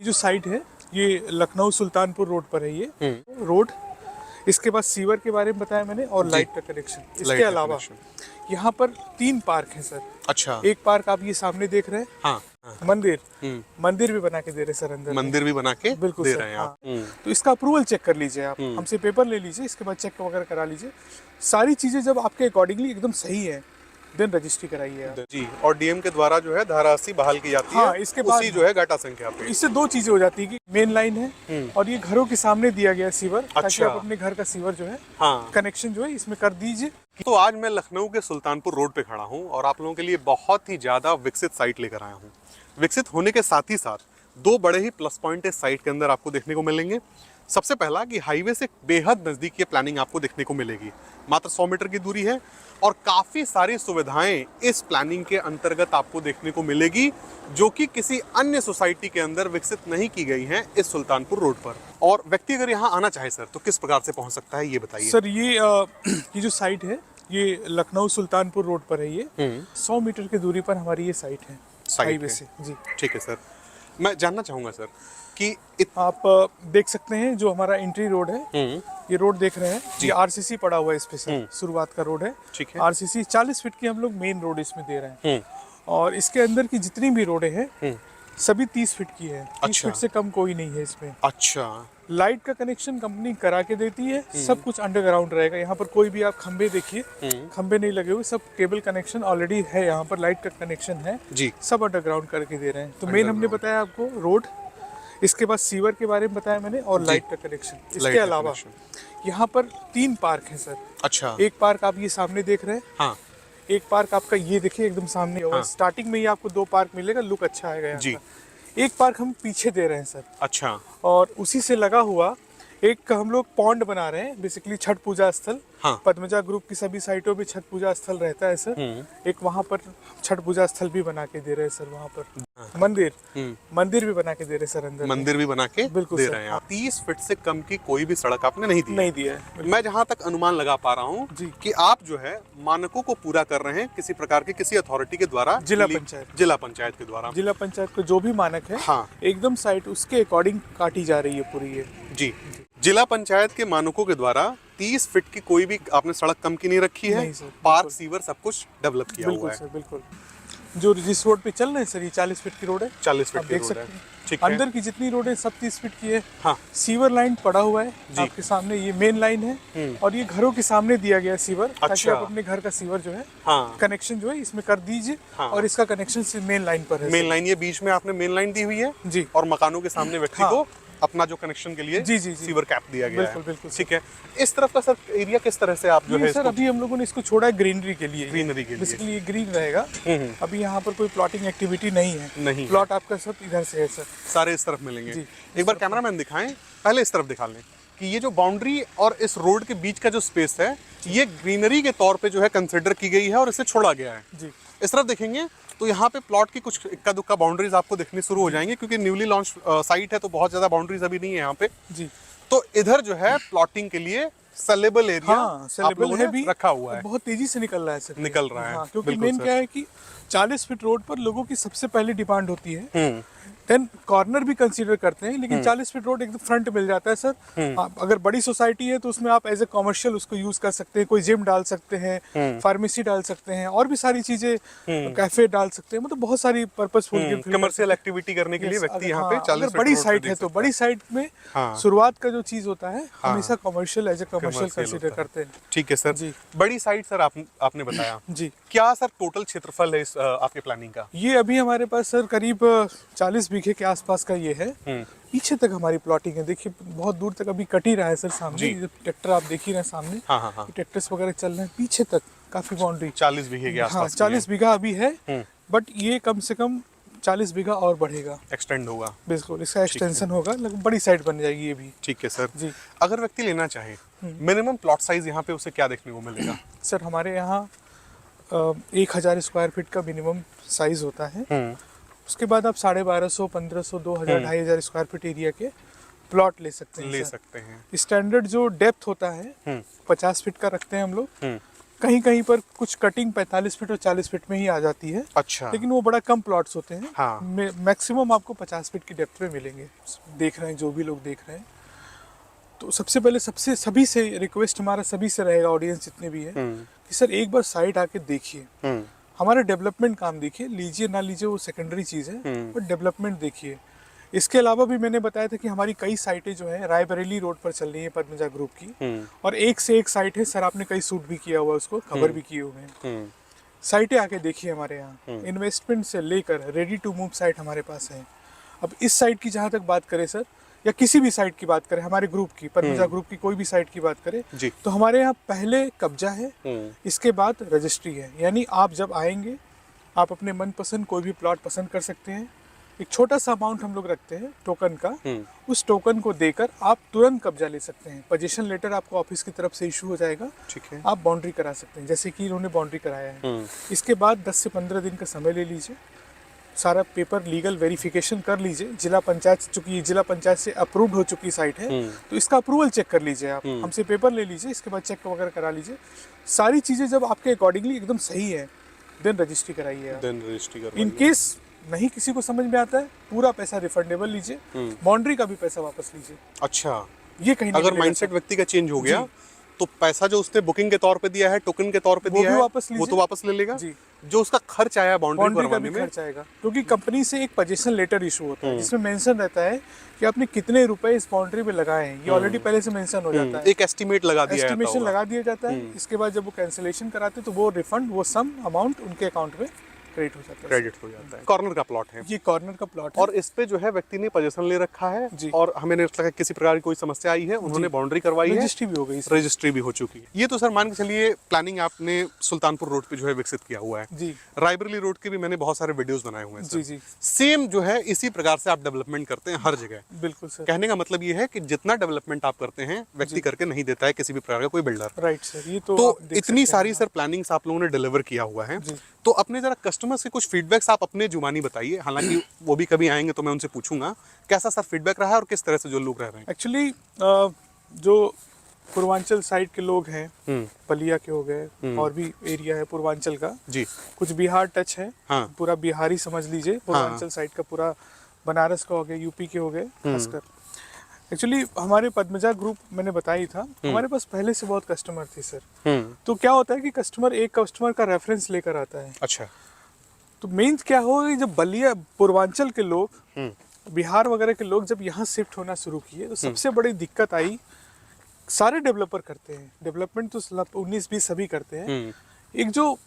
जो साइट है ये लखनऊ सुल्तानपुर रोड पर है ये रोड। इसके बाद सीवर के बारे में बताया मैंने और लाइट का कनेक्शन। इसके अलावा यहाँ पर 3 पार्क हैं सर। अच्छा। एक पार्क आप ये सामने देख रहे हैं। हाँ। मंदिर मंदिर भी बना के दे रहे सर अंदर। मंदिर भी बना के बिल्कुल दे सर, रहे हैं आप। तो इसका अप्रूवल चेक कर लीजिए आप, हमसे पेपर ले लीजिए, इसके बाद चेक वगैरह करा लीजिए। सारी चीजें जब आपके अकॉर्डिंगली एकदम सही है देन रजिस्ट्री कराइए आप जी। और डीएम के द्वारा जो है धारा 80 बहाल की जाती है। इसके बाद उसी जो है गाटा संख्या पे। इससे 2 चीजें हो जाती है कि मेन लाइन है और ये घरों के सामने दिया गया सीवर। ताकि अच्छा। आप अपने घर का सीवर जो है हाँ। कनेक्शन जो है इसमें कर दीजिए। तो आज मैं लखनऊ के सुल्तानपुर रोड पे खड़ा हूँ और आप लोगों के लिए बहुत ही ज्यादा विकसित साइट लेकर आया हूँ। विकसित होने के साथ ही साथ 2 बड़े ही प्लस पॉइंट इस साइट के अंदर आपको देखने को मिलेंगे। सबसे पहला कि हाईवे से बेहद नजदीक ये प्लानिंग आपको देखने को मिलेगी। मात्र 100 मीटर की दूरी है और काफी सारी सुविधाएं इस प्लानिंग के अंतर्गत आपको देखने को मिलेगी, जो कि किसी अन्य सोसाइटी के अंदर विकसित नहीं की गई हैं इस सुल्तानपुर रोड पर। और व्यक्ति अगर यहाँ आना चाहे सर तो किस प्रकार से पहुंच सकता है ये बताइए सर। ये जो साइट है ये लखनऊ सुल्तानपुर रोड पर है ये 100 मीटर की दूरी पर हमारी ये साइट है हाईवे से। जी ठीक है सर। मैं जानना चाहूंगा सर कि आप देख सकते हैं जो हमारा एंट्री रोड है, ये रोड देख रहे हैं, ये आरसीसी पड़ा हुआ है इस पे सर। शुरुआत का रोड है, ठीक है। आरसीसी 40 फीट की हम लोग मेन रोड इसमें दे रहे हैं और इसके अंदर की जितनी भी रोडें हैं सभी 30 फीट की है। 30 फीट से कम कोई नहीं है इसमें। अच्छा। लाइट का कनेक्शन कंपनी करा के देती है, सब कुछ अंडरग्राउंड रहेगा। यहाँ पर कोई भी आप खंबे देखिए, खंबे नहीं लगे हुए, सब केबल कनेक्शन ऑलरेडी है। यहाँ पर लाइट का कनेक्शन है जी, सब अंडरग्राउंड करके दे रहे हैं। तो मेन हमने बताया आपको रोड, इसके बाद सीवर के बारे में बताया मैंने और लाइट का कनेक्शन। इसके अलावा यहाँ पर 3 पार्क हैं सर। अच्छा। एक पार्क आप ये सामने देख रहे हैं। हाँ। एक पार्क आपका ये देखिए एकदम सामने होगा। स्टार्टिंग में ही आपको 2 पार्क मिलेगा, लुक अच्छा आएगा यहाँ जी। का। एक पार्क हम पीछे दे रहे हैं सर। अच्छा। और उसी से लगा हुआ एक हम लोग पॉन्ड बना रहे हैं, बेसिकली छठ पूजा स्थल। हाँ। पद्मजा ग्रुप की सभी साइटों पे छठ पूजा स्थल रहता है सर। एक वहाँ पर छठ पूजा स्थल भी बना के दे रहे हैं सर। वहाँ पर मंदिर भी बना के दे रहे हैं सर अंदर। मंदिर भी बना के बिल्कुल दे रहे हैं। 30 फीट से कम की कोई भी सड़क आपने नहीं दी है। मैं जहाँ तक अनुमान लगा पा रहा हूँ कि आप जो है मानकों को पूरा कर रहे हैं किसी प्रकार के, किसी अथॉरिटी के द्वारा। जिला पंचायत के द्वारा। जिला पंचायत को जो भी मानक है, हाँ, एकदम साइट उसके अकॉर्डिंग काटी जा रही है पूरी ये। जी। जिला पंचायत के मानकों के द्वारा 30 फीट की कोई भी आपने सड़क कम की नहीं रखी है। पार्क, सीवर सब कुछ डेवलप किया हुआ है। बिल्कुल। जो जिस रोड पे चल रहे हैं सर ये 40 फीट की रोड है। 40 फीट की रोड है। ठीक है। अंदर की जितनी रोड है सब 30 फीट की है। हाँ। सीवर लाइन पड़ा हुआ है आपके सामने, ये मेन लाइन है और ये घरों के सामने दिया गया सीवर। अच्छा। ताकि आप अपने घर का सीवर जो है, हाँ, कनेक्शन जो है इसमें कर दीजिए। हाँ। और इसका कनेक्शन मेन लाइन पर है। मेन लाइन, ये बीच में आपने मेन लाइन दी हुई है जी। और मकानों के सामने व्यक्ति को अपना जो कनेक्शन के लिए जी सीवर कैप दिया गया है। बिल्कुल। ठीक है। इस तरफ का सर एरिया किस तरह से आप जो है सर अभी हम लोगों ने इसको छोड़ा है ग्रीनरी के लिए। बेसिकली ये ग्रीन रहेगा। अभी यहाँ पर कोई प्लॉटिंग एक्टिविटी नहीं है। प्लॉट आपका सब इधर से है सर। सारे इस तरफ मिलेंगे। एक बार कैमरामैन दिखाएं, पहले इस तरफ दिखा लें कि ये जो बाउंड्री और इस रोड के बीच का जो स्पेस है ये ग्रीनरी के तौर पे जो है कंसिडर की गई है और इसे छोड़ा गया है जी। इस तरफ देखेंगे तो यहाँ पे प्लॉट की कुछ इक्का दुक्का बाउंड्रीज आपको दिखनी शुरू हो जाएंगी, क्योंकि न्यूली लॉन्च साइट है तो बहुत ज्यादा बाउंड्रीज अभी नहीं है यहाँ पे जी। तो इधर जो है प्लॉटिंग के लिए सेलेबल एरिया आप लोगों ने भी रखा हुआ है। बहुत तेजी से निकल रहा है सर। निकल रहा है। क्योंकि मेन क्या है कि 40 फीट रोड पर लोगों की सबसे पहले डिमांड होती है। देन कॉर्नर भी कंसीडर करते हैं, लेकिन 40 फीट रोड एकदम फ्रंट मिल जाता है सर। आप अगर बड़ी सोसाइटी है तो उसमें आप एज ए कॉमर्शियल उसको यूज कर सकते हैं। कोई जिम डाल सकते हैं, फार्मेसी डाल सकते हैं और भी सारी चीजें, कैफे डाल सकते हैं। मतलब बहुत सारी पर्पसफुल कमर्शियल एक्टिविटी करने के लिए व्यक्ति यहाँ पे 40 फीट बड़ी साइट है तो बड़ी साइट में शुरुआत का जो चीज होता है हमेशा commercial as a commercial consider करते हैं। ठीक है सर जी। बड़ी साइट सर आपने बताया जी। क्या सर टोटल क्षेत्रफल है इस आपके प्लानिंग का? ये अभी हमारे पास सर करीब 40 बीघे के आसपास का ये है। पीछे तक हमारी प्लॉटिंग है। देखिए बहुत दूर तक अभी कट ही रहा है सर। सामने ट्रैक्टर आप देख ही रहे हैं सामने। ट्रैक्टर्स वगैरह चल रहे हैं। पीछे तक काफी बाउंड्री 40 बीघे के आसपास। 40 बीघा अभी है, बट ये कम से कम 40 बीघा और बढ़ेगा, एक्सटेंड होगा। बिल्कुल इसका एक्सटेंशन होगा, लेकिन बड़ी साइट बन जाएगी ये भी। ठीक है सर जी। अगर व्यक्ति लेना चाहे मिनिमम प्लॉट साइज यहाँ पे उसे क्या देखने को मिलेगा? सर हमारे यहाँ 1000 स्क्वायर फीट का मिनिमम साइज होता है। उसके बाद आप 1250, 1500, 2000, 2500 स्क्वायर फीट एरिया के प्लॉट ले सकते हैं। सकते हैं। स्टैंडर्ड जो डेप्थ होता है 50 फीट का रखते हैं हम लोग। कहीं कहीं पर कुछ कटिंग 45 फीट और 40 फीट में ही आ जाती है, अच्छा। लेकिन वो बड़ा कम प्लॉट्स होते हैं। हाँ। मैक्सिमम आपको 50 फीट की डेप्थ में मिलेंगे। देख रहे हैं जो भी लोग देख रहे हैं, तो सबसे पहले सभी से रिक्वेस्ट हमारा सभी से रहेगा, ऑडियंस जितने भी है, कि सर एक बार साइट आके देखिए, हमारा डेवलपमेंट काम देखिए, लीजिए ना लीजिए वो सेकेंडरी चीज़ है, बट डेवलपमेंट देखिए। इसके अलावा भी मैंने बताया था कि हमारी कई साइटें जो है रायबरेली रोड पर चल रही है पद्मजा ग्रुप की, और एक से एक साइट है सर, आपने कई शूट भी किया हुआ है, उसको कवर भी किए हुए हैं। साइटें आके देखिए हमारे यहाँ, इन्वेस्टमेंट से लेकर रेडी टू मूव साइट हमारे पास है। अब इस साइट की जहाँ तक बात करें सर, या किसी भी साइट की बात करें, हमारे ग्रुप की, पद्मजा ग्रुप की कोई भी साइट की बात करें, तो हमारे यहाँ पहले कब्जा है, इसके बाद रजिस्ट्री है। यानी आप जब आएंगे, आप अपने मनपसंद कोई भी प्लॉट पसंद कर सकते हैं। एक छोटा सा अमाउंट हम लोग रखते हैं टोकन का, उस टोकन को देकर आप तुरंत कब्जा ले सकते हैं। पोजीशन लेटर आपको ऑफिस की तरफ से इशू हो जाएगा, ठीक है। आप बाउंड्री करा सकते हैं, जैसे कि इन्होंने बाउंड्री कराया है। इसके बाद 10 से 15 दिन का समय ले लीजिए, सारा पेपर लीगल वेरिफिकेशन कर लीजिए। जिला पंचायत, चूंकि जिला पंचायत से अप्रूव्ड हो चुकी साइट है, तो इसका अप्रूवल चेक कर लीजिए आप, हमसे पेपर ले लीजिए, इसके बाद चेक वगैरह करा लीजिए। सारी चीज़ें जब आपके अकॉर्डिंगली एकदम सही है, देन रजिस्ट्री कराइए। देन रजिस्ट्री इन केस नहीं किसी को समझ में आता है, पूरा पैसा रिफंडेबल लीजिए, बाउंड्री का भी पैसा वापस लीजिए। अच्छा, ये कहीं अगर माइंडसेट व्यक्ति का चेंज हो गया तो पैसा जो उसने बुकिंग के तौर पे दिया है, टोकन के तौर पे दिया है, वो तो वापस ले लेगा जी। जो उसका खर्च आया बाउंड्री करवाने में, खर्च आएगा, क्योंकि कंपनी से एक पोजीशन लेटर इशू होता है जिसमें मेंशन रहता है कि आपने कितने रुपए इस बाउंड्री पे लगाए हैं। ये ऑलरेडी पहले से मेंशन हो जाता है, एक एस्टिमेट लगा दिया जाता है। इसके बाद जब वो कैंसिलेशन कराते हैं तो वो रिफंड, वो सम अमाउंट उनके अकाउंट में क्रेडिट हो जाता है। कॉर्नर का प्लॉट है ये, कॉर्नर का प्लॉट है, और इस पे जो है व्यक्ति ने पोजीशन ले रखा है जी। और हमें नहीं लगता किसी प्रकार की कोई समस्या आई है, उन्होंने बाउंड्री करवाई है, रजिस्ट्री भी हो गई, रजिस्ट्री भी हो चुकी है। ये तो सर मान के चलिए प्लानिंग आपने सुल्तानपुर रोड पे जो है विकसित किया हुआ है जी। रायबरेली रोड के भी मैंने बहुत सारे वीडियोस बनाए हुए हैं जी जी। सेम जो है इसी प्रकार से आप डेवलपमेंट करते हैं हर जगह। बिल्कुल सर। कहने का मतलब ये है कि जितना डेवलपमेंट आप करते हैं व्यक्ति करके नहीं देता है किसी भी प्रकार का कोई बिल्डर। Right sir. ये तो इतनी सारी सर प्लानिंग्स आप लोगों ने डिलीवर किया हुआ है, तो अपने जरा कस्टमर से कुछ फीडबैक्स आप अपने जुबानी बताइए। हालांकि वो भी कभी आएंगे तो मैं उनसे पूछूंगा कैसा सर फीडबैक रहा है और किस तरह से जो लोग रह रहे हैं। एक्चुअली जो पूर्वांचल साइड के लोग हैं, बलिया के हो गए, और भी एरिया है पूर्वांचल का जी, कुछ बिहार टच है, हाँ। पूरा बिहारी समझ लीजिए, पूर्वांचल साइड का पूरा बनारस का हो गया, यूपी के हो गए खासकर। एक्चुअली हमारे पद्मजा ग्रुप मैंने बताई था, हमारे पास पहले से बहुत कस्टमर थे सर। तो क्या होता है कि एक कस्टमर का रेफरेंस लेकर आता है। अच्छा। तो मेन क्या होगा कि जब बलिया पूर्वांचल के लोग, बिहार वगैरह के लोग जब यहाँ शिफ्ट होना शुरू किए, तो सबसे बड़ी दिक्कत आई, सारे डेवलपर करते हैं, डेवलपमेंट तो 19-20 सभी करते हैं, एक जो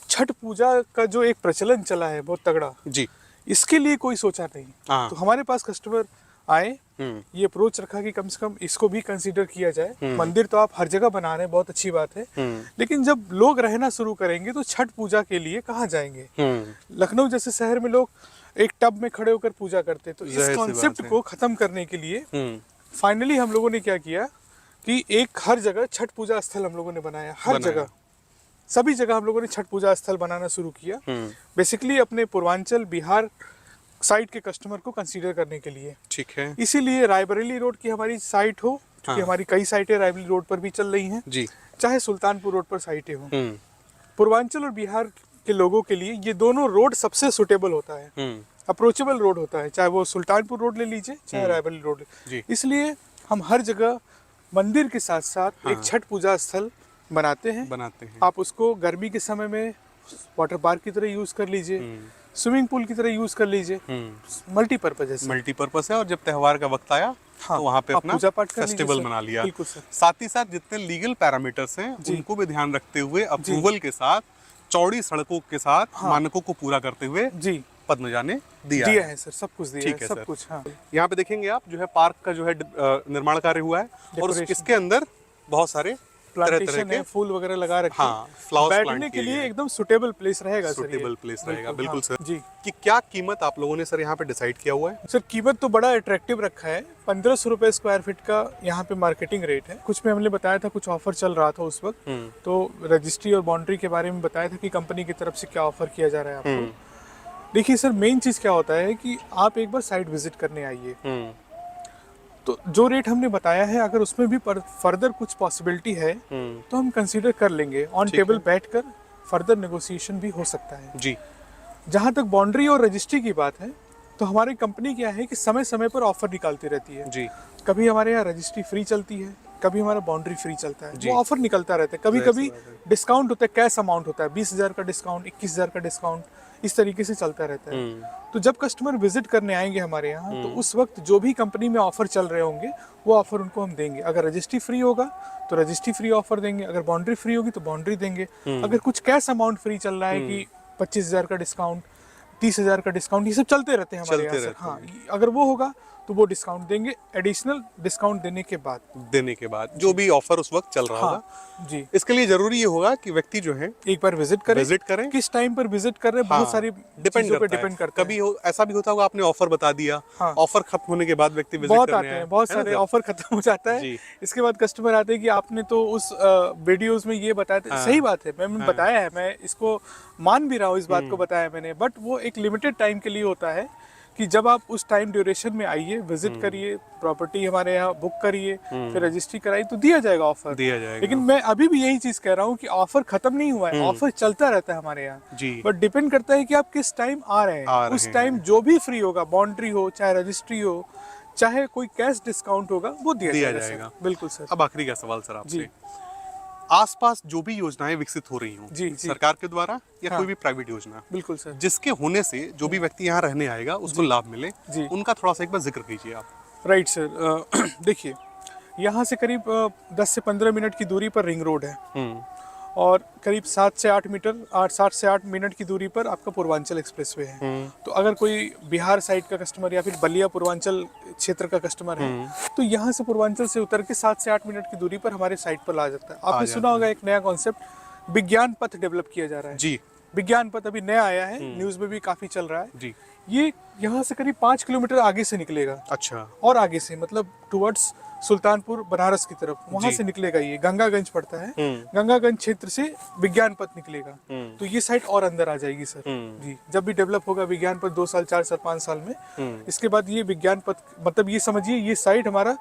छठ पूजा का जो एक प्रचलन चला है बहुत तगड़ा जी, इसके लिए कोई सोचा नहीं। तो हमारे पास कस्टमर आए, ये अप्रोच रखा कि कम से कम इसको भी कंसीडर किया जाए। मंदिर तो आप हर जगह बना रहे हैं, बहुत अच्छी बात है, लेकिन जब लोग रहना शुरू करेंगे तो छठ पूजा के लिए कहाँ जाएंगे। लखनऊ जैसे शहर में लोग एक टब में खड़े होकर पूजा करते, तो इस कॉन्सेप्ट को खत्म करने के लिए फाइनली हम लोगों ने क्या किया कि एक हर जगह छठ पूजा स्थल हम लोगों ने बनाया, हर जगह, सभी जगह हम लोगों ने छठ पूजा स्थल बनाना शुरू किया, बेसिकली अपने पूर्वांचल बिहार साइट के कस्टमर को कंसीडर करने के लिए। ठीक है। इसीलिए रायबरेली रोड की हमारी साइट हो, क्योंकि हमारी कई साइटें रायबरेली रोड पर भी चल रही हैं जी, चाहे सुल्तानपुर रोड पर साइटें हो, पूर्वांचल और बिहार के लोगों के लिए ये दोनों रोड सबसे सुटेबल होता है, अप्रोचेबल रोड होता है, चाहे वो सुल्तानपुर रोड ले लीजिए चाहे रायबरेली रोड ले। इसलिए हम हर जगह मंदिर के साथ साथ एक छठ पूजा स्थल बनाते हैं। आप उसको गर्मी के समय में वाटर पार्क की तरह यूज कर लीजिए, स्विमिंग पूल की तरह यूज कर लीजिए, मल्टीपर्पज है। और जब त्योहार का वक्त आया तो वहाँ पे अपना पूजा पाठ फेस्टिवल मना लिया। साथ ही साथ जितने लीगल पैरामीटर्स हैं उनको भी ध्यान रखते हुए अप्रूवल के साथ, चौड़ी सड़कों के साथ, मानकों को पूरा करते हुए जी पद्मजा ने दिया है सर, सब कुछ दिया है, सब कुछ। हाँ। यहाँ पे देखेंगे आप जो है पार्क का जो है निर्माण कार्य हुआ है, और इसके अंदर बहुत सारे प्लांटेशन है, फूल वगैरह लगा रखे हैं। हाँ, फ्लावर्स बैठने के लिए एकदम सुटेबल प्लेस रहेगा, सुटेबल प्लेस रहेगा। बिल्कुल सर जी। कि क्या कीमत आप लोगों ने सर यहाँ पे डिसाइड किया हुआ है? सर कीमत तो बड़ा अट्रैक्टिव रखा है, 1500 रुपए स्क्वायर फीट का यहाँ पे मार्केटिंग रेट है। कुछ में हमने बताया था कुछ ऑफर चल रहा था उस वक्त, तो रजिस्ट्री और बाउंड्री के बारे में बताया था कि कंपनी की तरफ से क्या ऑफर किया जा रहा है आपको। देखिए सर, मेन चीज क्या होता है कि आप एक बार साइट विजिट करने आइए, तो जो रेट हमने बताया है, अगर उसमें भी फर्दर कुछ पॉसिबिलिटी है तो हम कंसीडर कर लेंगे। ऑन टेबल बैठकर फर्दर नेगोशिएशन भी हो सकता है जी। जहाँ तक बाउंड्री और रजिस्ट्री की बात है, तो हमारी कंपनी क्या है कि समय समय पर ऑफर निकालती रहती है जी। कभी हमारे यहाँ रजिस्ट्री फ्री चलती है, कभी हमारा बाउंड्री फ्री चलता है, जी। वो ऑफर निकलता रहता है। कभी कभी डिस्काउंट होता है, कैश अमाउंट होता है, 20,000 का डिस्काउंट, 21,000 का डिस्काउंट, इस तरीके से चलता रहता है। तो जब कस्टमर विजिट करने आएंगे हमारे यहाँ, तो उस वक्त जो भी कंपनी में ऑफर चल रहे होंगे वो ऑफर उनको हम देंगे। अगर रजिस्ट्री फ्री होगा तो रजिस्ट्री फ्री ऑफर देंगे, अगर बाउंड्री फ्री होगी तो बाउंड्री देंगे। अगर कुछ कैश अमाउंट फ्री चल रहा है कि 25,000 का डिस्काउंट, 30,000 का डिस्काउंट, ये सब चलते रहते हैं हमारे यहाँ से। हाँ, अगर वो होगा तो वो डिस्काउंट देंगे, एडिशनल डिस्काउंट देने के बाद जो भी ऑफर उस वक्त चल रहा होगा। जी। इसके लिए जरूरी ये होगा कि व्यक्ति जो है एक बार विजिट करें। किस टाइम पर विजिट कर रहे हैं, बहुत सारी चीजों पे डिपेंड करता है। कभी ऐसा भी होता होगा आपने ऑफर बता दिया, ऑफर खत्म होने के बाद व्यक्ति विजिट बहुत करने आते हैं, बहुत सारे ऑफर खत्म हो जाता है। इसके बाद कस्टमर आते हैं कि आपने तो उस वीडियोस में ये बताया था। सही बात है, मैंने बताया है, मैं इसको मान भी रहा हूँ, इस बात को बताया मैंने, बट वो एक लिमिटेड टाइम के लिए होता है कि जब आप उस टाइम ड्यूरेशन में आइए, विजिट करिए, प्रॉपर्टी हमारे यहाँ बुक करिए, फिर रजिस्ट्री कराइए, तो दिया जाएगा ऑफर। लेकिन मैं अभी भी यही चीज कह रहा हूँ कि ऑफर खत्म नहीं हुआ है, ऑफर चलता रहता है हमारे यहाँ। बट डिपेंड करता है कि आप किस टाइम आ रहे हैं। उस टाइम जो भी फ्री होगा, बाउंड्री हो चाहे रजिस्ट्री हो चाहे कोई कैश डिस्काउंट होगा, वो दिया जाएगा। बिल्कुल सर। अब आखिरी का सवाल सर आपसे, आसपास जो भी योजनाएं विकसित हो रही हों सरकार के द्वारा या कोई भी प्राइवेट योजना, बिल्कुल सर, जिसके होने से जो भी व्यक्ति यहाँ रहने आएगा उसको लाभ मिले, उनका थोड़ा सा एक बार जिक्र कीजिए आप। Right sir. देखिए, यहाँ से करीब 10 से 15 मिनट की दूरी पर रिंग रोड है और करीब 7 से 8 मिनट की दूरी पर आपका पूर्वांचल एक्सप्रेसवे है। तो अगर कोई बिहार साइड का कस्टमर या फिर बलिया पूर्वांचल क्षेत्र का कस्टमर है, तो यहाँ से पूर्वांचल से उतर के 7 से 8 मिनट की दूरी पर हमारे साइट पर ला जाता है। आपने सुना होगा एक नया कॉन्सेप्ट विज्ञान पथ डेवलप किया जा रहा है। जी। विज्ञान पथ अभी नया आया है, न्यूज में भी काफी चल रहा है। ये यहाँ से करीब 5 किलोमीटर आगे से निकलेगा। अच्छा। और आगे से मतलब टुवर्ड्स सुल्तानपुर बनारस की तरफ, वहां से निकलेगा। ये गंगागंज पड़ता है, गंगागंज क्षेत्र से विज्ञान पथ निकलेगा। तो ये साइट और अंदर आ जाएगी सर। जी, जब भी डेवलप होगा विज्ञान पथ 2 साल 4 साल 5 साल में, इसके बाद ये विज्ञान पथ, मतलब ये समझिए ये साइट हमारा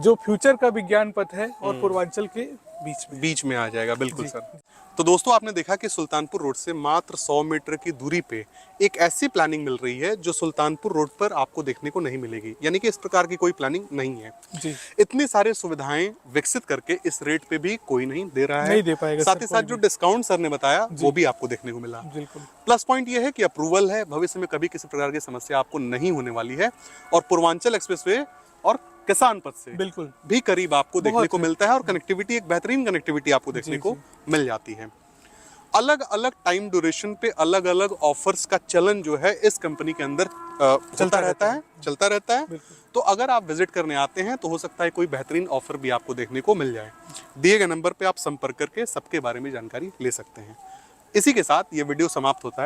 जो फ्यूचर का विज्ञान पथ है और पूर्वांचल के बीच में आ जाएगा। बिल्कुल सर। तो दोस्तों, आपने देखा कि सुल्तानपुर रोड से मात्र 100 मीटर की दूरी पे एक ऐसी प्लानिंग मिल रही है जो सुल्तानपुर रोड पर आपको देखने को नहीं मिलेगी, यानी कि इस प्रकार की कोई प्लानिंग नहीं है जी। इतनी सारी सुविधाएं विकसित करके इस रेट पे भी कोई नहीं दे रहा है, नहीं दे पाएगा। साथ ही साथ जो डिस्काउंट सर ने बताया वो भी आपको देखने को मिला। बिल्कुल। प्लस पॉइंट ये है कि अप्रूवल है, भविष्य में कभी किसी प्रकार की समस्या आपको नहीं होने वाली है और पूर्वांचल एक्सप्रेसवे और किसान पथ से बिल्कुल भी करीब आपको देखने को मिलता है और कनेक्टिविटी, एक बेहतरीन कनेक्टिविटी आपको देखने को मिल जाती है। अलग अलग टाइम ड्यूरेशन पे अलग अलग ऑफर्स का चलन जो है इस कंपनी के अंदर चलता रहता है। तो अगर आप विजिट करने आते हैं तो हो सकता है कोई बेहतरीन ऑफर भी आपको देखने को मिल जाए। दिए गए नंबर पे आप संपर्क करके सबके बारे में जानकारी ले सकते हैं। इसी के साथ ये वीडियो समाप्त होता है।